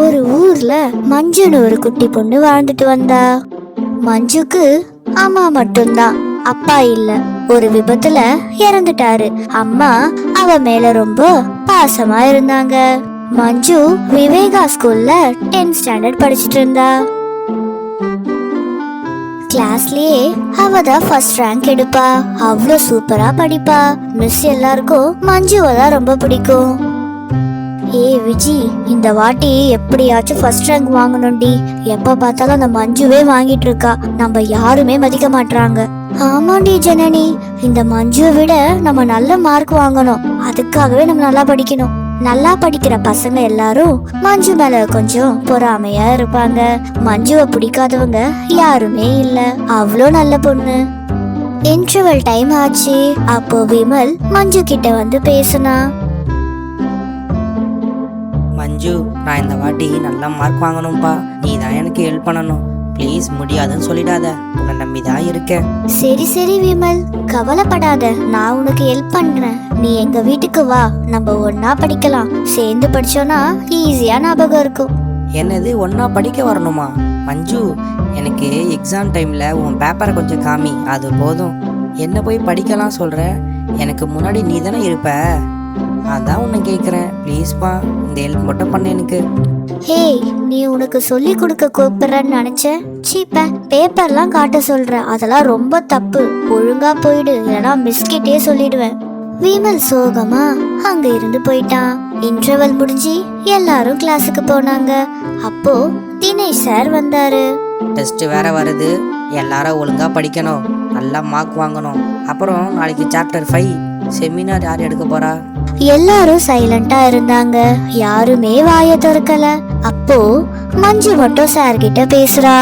ஒரு ஊர்ல மஞ்சுன்னு ஒரு குட்டி பொண்ணு வாழ்ந்துட்டு வந்தா. மஞ்சுக்கு அம்மா மட்டும்தான், அப்பா இல்ல. ஒரு விபத்துல இறந்துட்டாரு. அம்மா அவ மேல ரொம்ப பாசமா இருந்தாங்க. மஞ்சு விவேகா ஸ்கூல்ல 10th ஸ்டாண்டர்ட் படிச்சிட்டு இருந்தா. கிளாஸ்லயே அவ தான் ஃபர்ஸ்ட் ரேங்க் எடுப்பா. அவ்வளோ சூப்பரா படிப்பா. மிஸ் எல்லாருக்கும் மஞ்சுவை தான் ரொம்ப பிடிக்கும். விஜி, இந்த வாட்டி எப்படியாச்சும் ஃபர்ஸ்ட் ரேங்க் வாங்கணும்டி. எப்ப பார்த்தாலும் அந்த மஞ்சுவே வாங்கிட்டு இருக்கா. நம்ம யாருமே மதிக்க மாட்டாங்க. ஆமாண்டி ஜனனி, இந்த மஞ்சுவை விட நம்ம நல்ல மார்க் வாங்கணும். அதுக்காகவே நம்ம நல்லா படிக்கணும். நல்லா படிக்கிற பசங்க எல்லாரும் மஞ்சு மேல கொஞ்சம் பொறாமையா இருப்பாங்க. மஞ்சுவை பிடிக்காதவங்க யாருமே இல்ல. அவ்வளோ நல்ல பொண்ணு. இன்டர்வல் டைம் ஆச்சு. அப்போ விமல் மஞ்சு கிட்ட வந்து பேசுனா. மஞ்சு, நான் இந்த வாட்டி நல்லா மார்க் வாங்கணும்பா. நீ தான் எனக்கு ஹெல்ப் பண்ணணும். ப்ளீஸ், முடியாதுன்னு சொல்லிடாத. உன்னை நம்பிதான் இருக்கேன். சரி சரி விமல், கவலைப்படாத. நான் உனக்கு ஹெல்ப் பண்றேன். நீ எங்க வீட்டுக்கு வா, நம்ம ஒன்னா படிக்கலாம். சேர்ந்து படிச்சோம்னா ஈஸியா ஞாபகம் இருக்கும். என்னது, ஒன்னா படிக்க வரணுமா? மஞ்சு, எனக்கு எக்ஸாம் டைம்ல உன் பேப்பரை கொஞ்சம் காமி, அது போதும். என்ன போய் படிக்கலாம் சொல்ற? எனக்கு முன்னாடி நீ தானே இருப்ப. அதான் உன்னை கேட்குறேன். ப்ளீஸ்ப்பா, இந்த ஹெல்ப் மட்டும் பண்ண எனக்கு. நீ உனக்கு சொல்லி கொடுக்க கூப்பிடுறன்னு நினைச்சேன். சீப்ப பேப்பர்லாம் காட்ட சொல்ற, அதெல்லாம் ரொம்ப தப்பு. ஒழுங்கா போயிடு, இல்லைன்னா மிஸ்கிட்டே சொல்லிடுவேன். விமல் சோகமா அங்க இருந்து போயிட்டான். இன்டர்வல் முடிஞ்சு எல்லாரும் கிளாஸுக்கு போனாங்க. அப்போ தினேஷ் சார் வந்தாரு. டெஸ்ட் வேற வருது, எல்லாரும் ஒழுங்கா படிக்கணும், நல்லா மார்க் வாங்கணும். அப்புறம் நாளைக்கு சாப்டர் 5 செமினார் யார் எடுக்க போறா? எல்லாரும் சைலண்டா இருந்தாங்க. யாருமே வாய திறக்கல. அப்போ மஞ்சு மட்டும் சார் கிட்ட பேசுறா.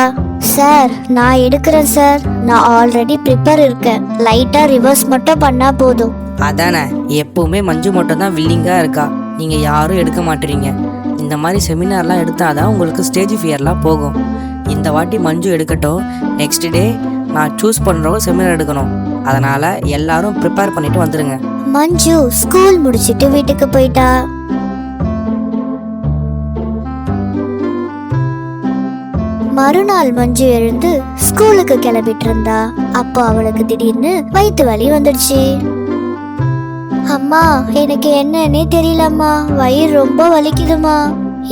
சார், நான் எடுக்கிறேன் சார். நான் ஆல்ரெடி ப்ரிப்பேர் இருக்கேன். லைட்டா ரிவர்ஸ் மட்டும் பண்ணா போதும். அதானே, எப்பவுமே மஞ்சு மட்டும் தான் வில்லிங்கா இருக்கா. நீங்க யாரும் எடுக்க மாட்டீங்க. இந்த மாதிரி செமினார்லாம் எடுத்தாதான் உங்களுக்கு ஸ்டேஜ் ஃபியர்லாம் போகும். இந்த வாட்டி மஞ்சு எடுக்கட்டும். நெக்ஸ்ட் டே நான் சூஸ் பண்றவங்க செமினார் எடுக்கணும். அதனால எல்லாரும் ப்ரிப்பேர் பண்ணிட்டு வந்துருங்க. மஞ்சு ஸ்கூல் முடிச்சிட்டு வீட்டுக்கு போயிட்டா. மறுநாள் மஞ்சு எழுந்து ஸ்கூலுக்கு கிளம்பிட்டு இருந்தா. அப்போ அவளுக்கு திடீர்னு வயிற்று வலி வந்துடுச்சு. அம்மா, எனக்கு என்னன்னே தெரியலம்மா, வயிறு ரொம்ப வலிக்குதுமா.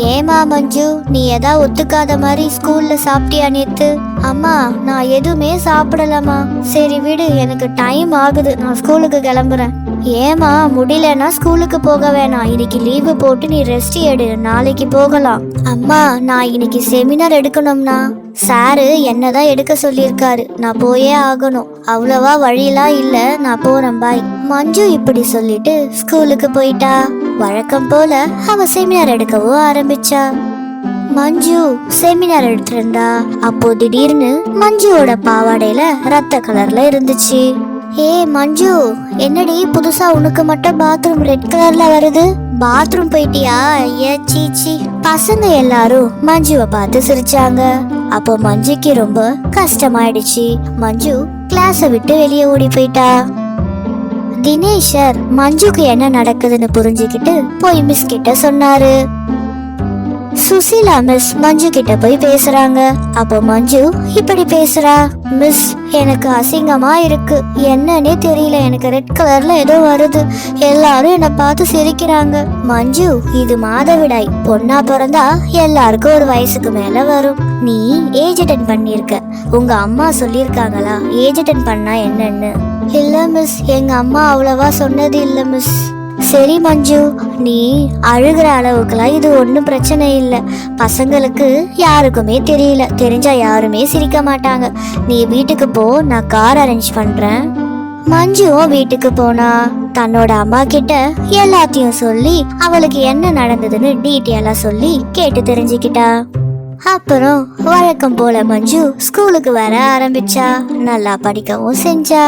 ஏமா மஞ்சு, நீ எதா ஒத்துக்காத மாதிரி ஸ்கூல்ல சாப்பிட்டியா நேத்து? அம்மா, நான் எதுவுமே சாப்பிடலம்மா. சரி விடு, எனக்கு டைம் ஆகுது, நான் ஸ்கூலுக்கு கிளம்புறேன். ஏமா, முடியலன்னா ஸ்கூலுக்கு போக வேணாம். இன்னைக்கு லீவு போட்டு நீ ரெஸ்ட் எடு, நாளைக்கு போகலாம். அம்மா, நான் இன்னைக்கு செமினார் எடுக்கணும்னா சாரு என்னதான் எடுக்க சொல்லியிருக்காரு. நான் போயே ஆகணும். அவ்வளவா வழியெல்லாம் இல்ல, நான் போறேன், பாய். மஞ்சு இப்படி சொல்லிட்டு ஸ்கூலுக்கு போயிட்டா. வழக்கம் போல அவ செமினார் எடுக்கவும் ஆரம்பிச்சா. மஞ்சு செமினார் எடுத்து இருந்தா. அப்போ திடீர்னு மஞ்சுவோட பாவாடையில ரத்த கலர்ல இருந்துச்சு. மஞ்சு, என்னடி புதுசா உனக்கு மட்டும் பாத்ரூம் ரெட் கலர்ல வருது? பாத்ரூம் போயிட்டியா? சீச்சி. பசங்க எல்லாரும் மஞ்சுவை பார்த்து சிரிச்சாங்க. அப்போ மஞ்சுக்கு ரொம்ப கஷ்டமாயிடுச்சு. மஞ்சு கிளாஸ விட்டு வெளியே ஓடி போயிட்டா. தினேஷர் மஞ்சுக்கு என்ன நடக்குதுன்னு புரிஞ்சுக்கிட்டு போய் மிஸ் கிட்ட சொன்னாரு. சுசீலா மிஸ் மஞ்சு கிட்ட போய் பேசுறாங்க. அப்போ மஞ்சு இப்படி பேசுறா. மிஸ், எனக்கு அசிங்கமா இருக்கு. என்னன்னே தெரியல, எனக்கு ரெட் கலர்ல ஏதோ வருது. எல்லாரும் என்ன பார்த்து சிரிக்கிறாங்க. மஞ்சு, இது மாதவிடாய். பொண்ணா பிறந்தா எல்லாருக்கும் ஒரு வயசுக்கு மேல வரும். நீ ஏஜ் அட்டென்ட் பண்ணிருக்க. உங்க அம்மா சொல்லிருக்காங்களா ஏஜ் அட்டென்ட் பண்ணா என்னன்னு? இல்ல மிஸ், எங்க அம்மா அவ்வளவா சொன்னது இல்ல மிஸ். சரி மஞ்சு, நீ அழுகிற அளவுக்குலாம் இது ஒன்றும் பிரச்சனை இல்லை. பசங்களுக்கு யாருக்குமே தெரியல. தெரிஞ்சா யாருமே சிரிக்க மாட்டாங்க. நீ வீட்டுக்கு போ, நான் கார் அரேஞ்ச் பண்றேன். மஞ்சுவும் வீட்டுக்கு போனா. தன்னோட அம்மா கிட்ட எல்லாத்தையும் சொல்லி அவளுக்கு என்ன நடந்ததுன்னு டீட்டெயிலா சொல்லி கேட்டு தெரிஞ்சுக்கிட்டா. அப்புறம் வழக்கம் போல மஞ்சு ஸ்கூலுக்கு வர ஆரம்பிச்சா. நல்லா படிக்கவும் செஞ்சா.